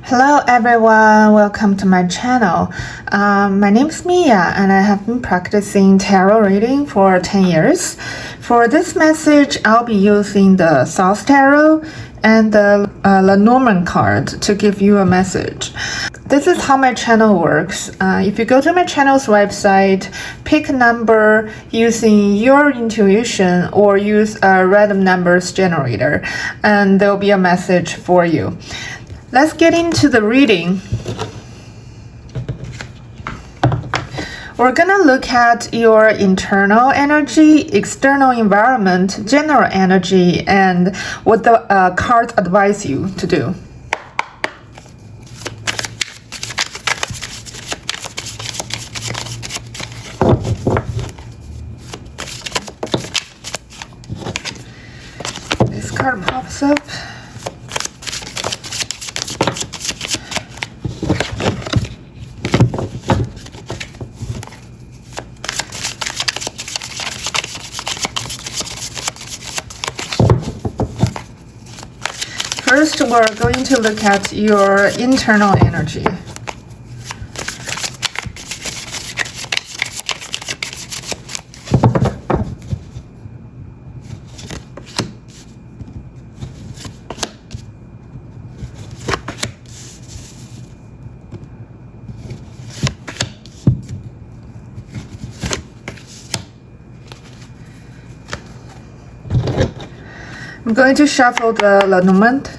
Hello everyone, welcome to my channel. My name is Miya and I have been practicing tarot reading for 10 years. For this message, I'll be using the Thoth tarot and the Lenormand card to give you a message. This is how my channel works. If you go to my channel's website, pick a number using your intuition or use a random numbers generator, and there'll be a message for you. Let's get into the reading. We're gonna look at your internal energy, external environment, general energy, and what the cards advise you to do. This card pops up. First, we're going to look at your internal energy. I'm going to shuffle the Lenormand.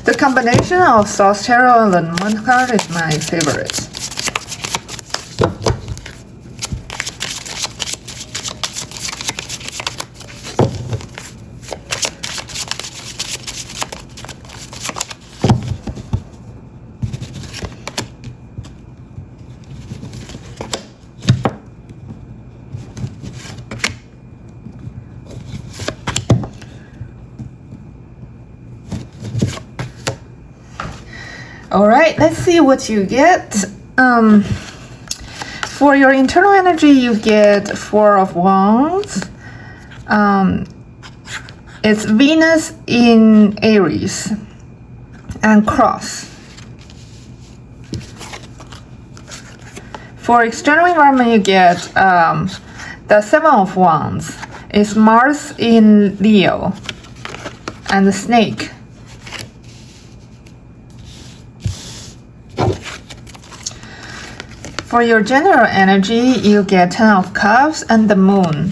The combination of Thoth tarot and Lenormand card is my favorite. All right, let's see what you get. For your internal energy, you get Four of Wands. It's Venus in Aries and Cross. For external environment, you get the Seven of Wands. It's Mars in Leo and the Snake. For your general energy, you get Ten of Cups and the Moon.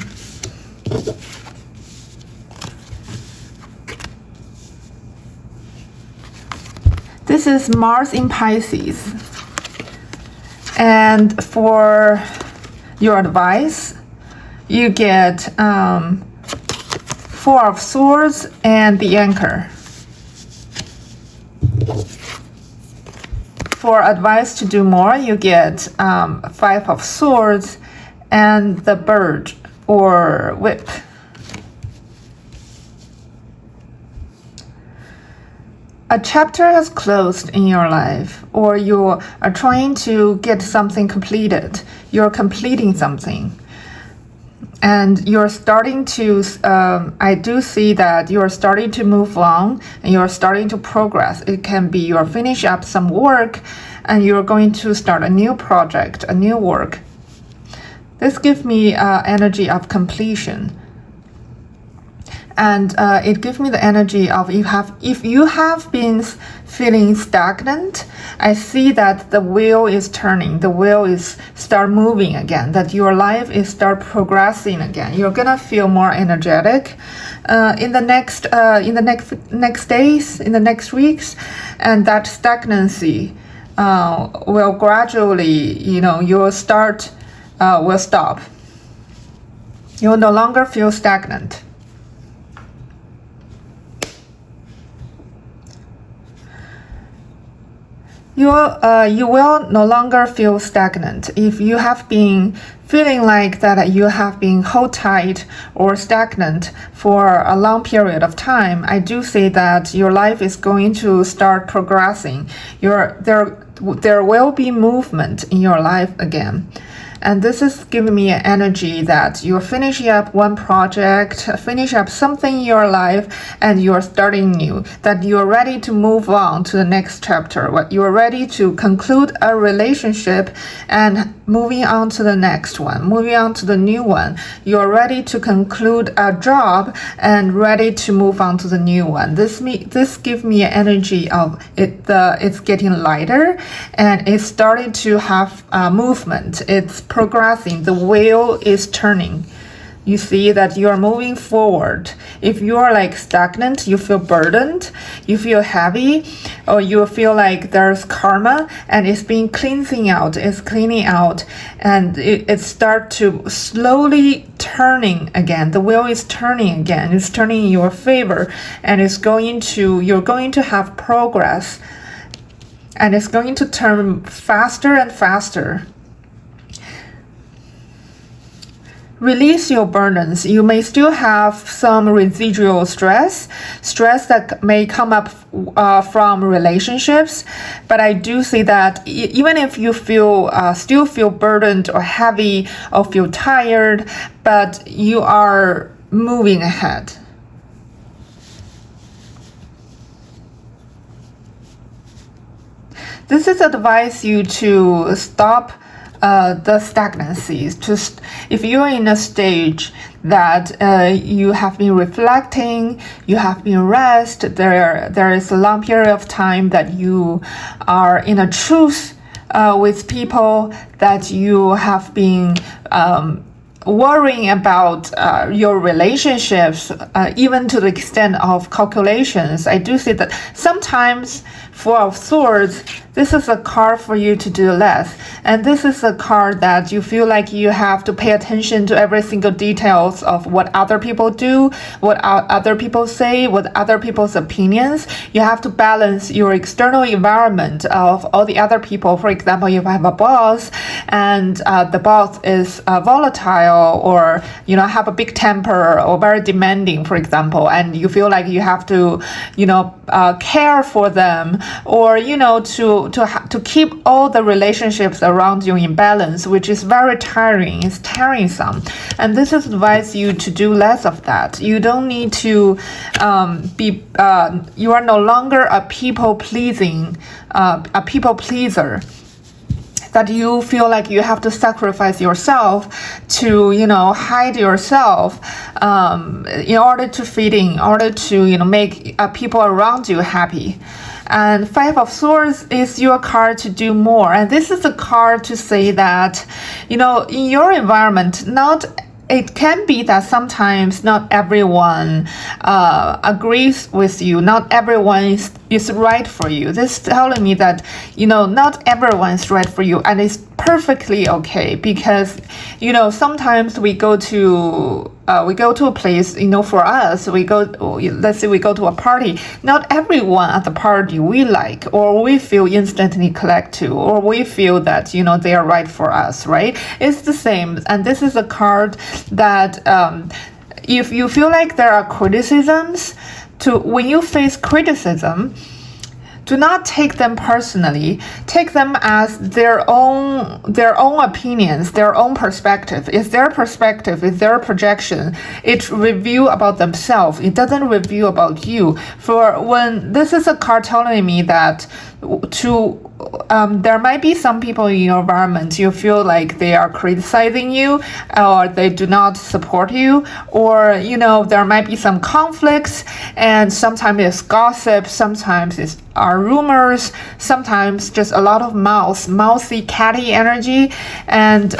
This is Mars in Pisces. And for your advice, you get Four of Swords and the Anchor. For advice to do more, you get Five of Swords and the Bird or Whip. A chapter has closed in your life, or you are trying to get something completed. You're completing something. And you're starting to, I do see that you're starting to move along and you're starting to progress. It can be you're finish up some work and you're going to start a new project, a new work. This gives me energy of completion. And it gives me the energy of if you have been feeling stagnant, I see that the wheel is turning, the wheel is start moving again, that your life is start progressing again. You're gonna feel more energetic in the next days, in the next weeks, and that stagnancy will gradually, you'll start will stop. You'll no longer feel stagnant. You will no longer feel stagnant. If you have been feeling like that you have been hold tight or stagnant for a long period of time, I do say that your life is going to start progressing. There will be movement in your life again. And this is giving me an energy that you're finishing up one project, finish up something in your life, and you're starting new, that you're ready to move on to the next chapter. You're ready to conclude a relationship and moving on to the next one, moving on to the new one. You're ready to conclude a job and ready to move on to the new one. This gives me an energy of it's getting lighter and it's starting to have movement. It's progressing. The wheel is turning. You see that you are moving forward. If you are like stagnant, you feel burdened, you feel heavy, or you feel like there's karma and it's being cleaning out, and it starts to slowly turning again. The wheel is turning again. It's turning in your favor, and you're going to have progress, and it's going to turn faster and faster. Release your burdens. You may still have some residual stress that may come up from relationships, but I do see that even if you still feel burdened or heavy or feel tired, but you are moving ahead. This is advise you to stop the stagnancy. If you're in a stage that you have been reflecting, you have been rest, there is a long period of time that you are in a truce with people, that you have been worrying about your relationships, even to the extent of calculations. I do see that sometimes Four of Swords, this is a card for you to do less. And this is a card that you feel like you have to pay attention to every single details of what other people do, what other people say, what other people's opinions. You have to balance your external environment of all the other people. For example, if I have a boss and the boss is volatile, or have a big temper or very demanding, for example, and you feel like you have to care for them, or to keep all the relationships around you in balance, which is very tiring. It's tiresome, and this is advise you to do less of that. You don't need to you are no longer a people pleaser, that you feel like you have to sacrifice yourself to, hide yourself in order to fit in order to, make people around you happy. And Five of Swords is your card to do more. And this is a card to say that, in your environment, it can be that sometimes not everyone agrees with you. Not everyone is right for you. This is telling me that, not everyone is right for you. And it's perfectly okay, because, sometimes we go to a place, for us, let's say we go to a party. Not everyone at the party we like, or we feel instantly connect to, or we feel that, they are right for us, right? It's the same. And this is a card that if you feel like there are criticisms, when you face criticism, do not take them personally. Take them as their own opinions, their own perspective. It's their perspective, it's their projection. It review about themselves. It doesn't review about you. For when this is a card telling me that there might be some people in your environment you feel like they are criticizing you, or they do not support you, or there might be some conflicts, and sometimes it's gossip, sometimes it's rumors, sometimes just a lot of mouthy, catty energy. And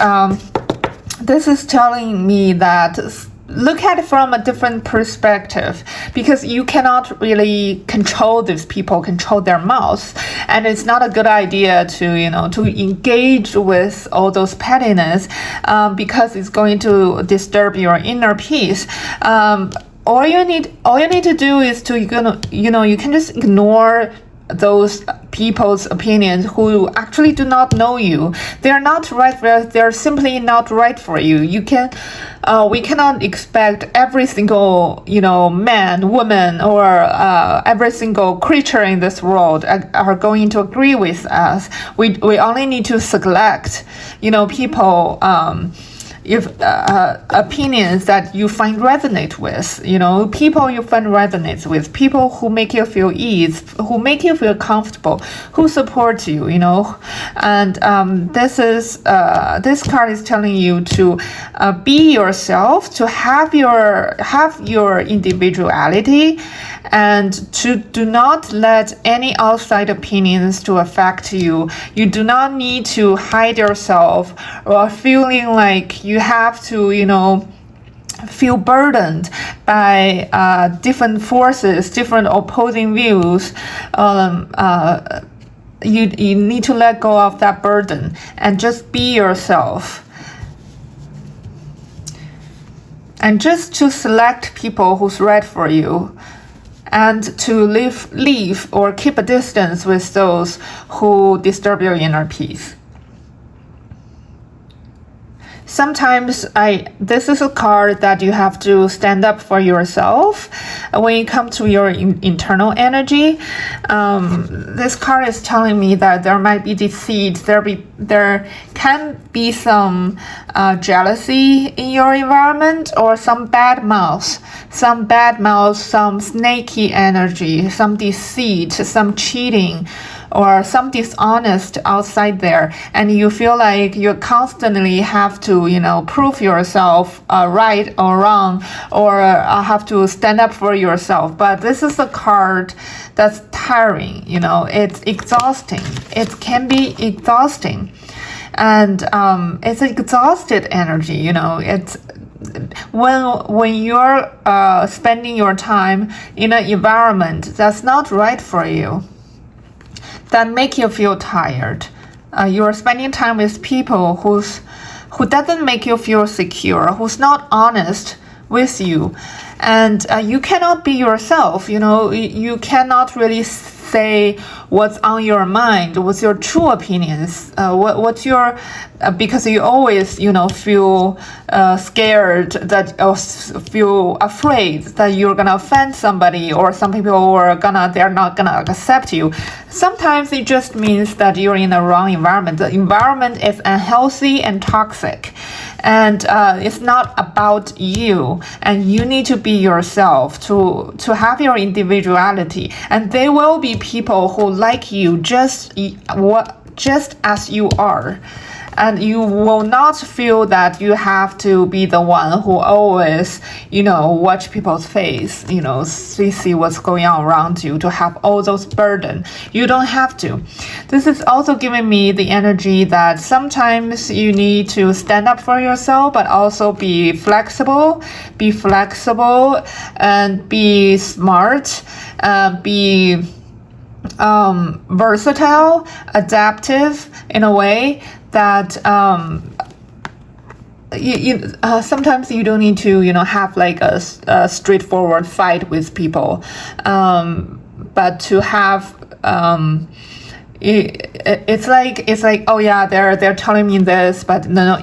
this is telling me that look at it from a different perspective, because you cannot really control these people, control their mouths, and it's not a good idea to engage with all those pettiness, because it's going to disturb your inner peace. All you need to do is to you can just ignore those people's opinions who actually do not know you. They're not right. They're simply not right for you. We cannot expect every single, man, woman, or every single creature in this world are going to agree with us. We only need to select, people, if opinions that you find resonate with, people you find resonates with, people who make you feel ease, who make you feel comfortable, who support you, and this card is telling you to be yourself, to have your individuality, and to do not let any outside opinions to affect you. You do not need to hide yourself or feeling like you have to, feel burdened by different forces, different opposing views. You need to let go of that burden and just be yourself. And just to select people who's right for you, and to leave or keep a distance with those who disturb your inner peace. Sometimes this is a card that you have to stand up for yourself when you come to your internal energy. This card is telling me that there might be deceit, there can be some jealousy in your environment, or some bad mouth, some snaky energy, some deceit, some cheating, or some dishonest outside there, and you feel like you constantly have to, prove yourself right or wrong, or have to stand up for yourself. But this is a card that's tiring, it's exhausting. It can be exhausting, and it's exhausted energy. It's when you're spending your time in an environment that's not right for you, that make you feel tired. You're spending time with people who doesn't make you feel secure, who's not honest with you, and you cannot be yourself. You cannot really say what's on your mind, what's your true opinions, what's your because you always feel scared, that or feel afraid that you're gonna offend somebody, or some people they're not gonna accept you. Sometimes it just means that you're in the wrong environment. The environment is unhealthy and toxic, and it's not about you, and you need to be yourself to have your individuality. And there will be people who like you just as you are, and you will not feel that you have to be the one who always watch people's face, see what's going on around you, to have all those burden. You don't have to. This is also giving me the energy that sometimes you need to stand up for yourself, but also be flexible, and be smart, be versatile, adaptive in a way that sometimes you don't need to have like a straightforward fight with people, but to have it's like, oh yeah, they're telling me this, but no,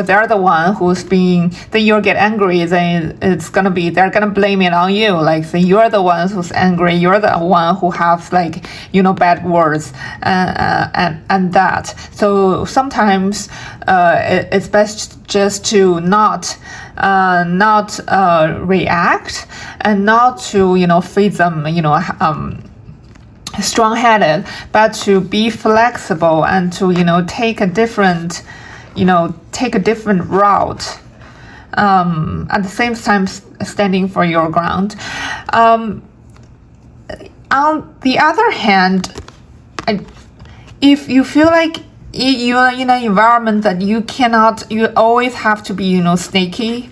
they're the one who's being. Then you'll get angry. Then they're gonna blame it on you. Like, so you're the one who's angry. You're the one who has bad words and that. So sometimes it's best just to not react, and not to feed them strong-headed, but to be flexible, and to take a different route, at the same time standing for your ground. On the other hand, if you feel like you're in an environment that you always have to be snaky,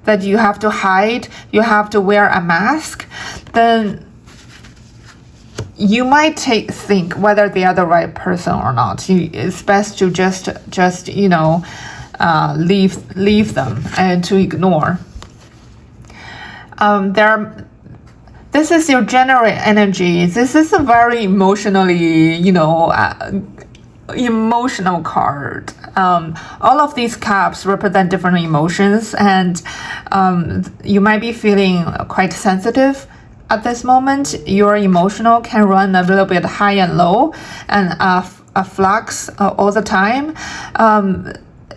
that you have to hide, you have to wear a mask, then you might think whether they are the right person or not. It's best to just leave them and to ignore. There This is your general energy. This is a very emotionally, emotional card. All of these cups represent different emotions, and you might be feeling quite sensitive at this moment. Your emotional can run a little bit high and low, and a flux all the time.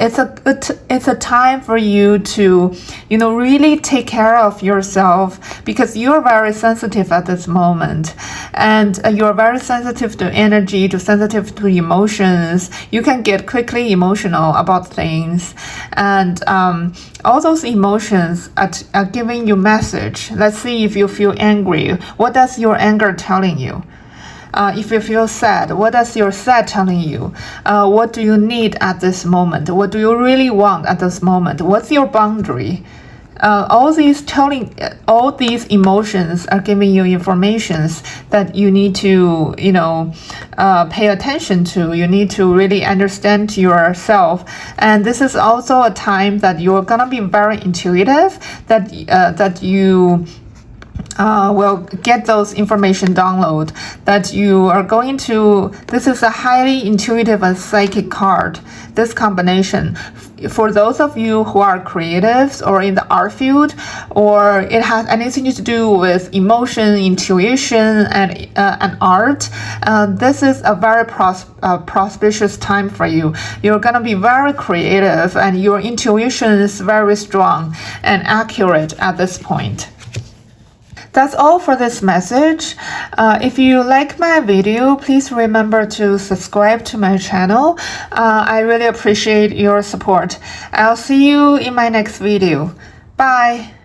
It's a time for you to, really take care of yourself, because you're very sensitive at this moment, and you're very sensitive to energy, sensitive to emotions. You can get quickly emotional about things, and all those emotions are giving you message. Let's see if you feel angry. What does your anger telling you? If you feel sad, what does your sad telling you? What do you need at this moment? What do you really want at this moment? What's your boundary? All these emotions are giving you informations that you need to, pay attention to. You need to really understand yourself. And this is also a time that you're gonna be very intuitive, that you will get those information download, that you are going to, this is a highly intuitive and psychic card, this combination. For those of you who are creatives or in the art field, or it has anything to do with emotion, intuition, and art, this is a very prosperous time for you. You're gonna be very creative, and your intuition is very strong and accurate at this point. That's all for this message. If you like my video, please remember to subscribe to my channel. I really appreciate your support. I'll see you in my next video. Bye.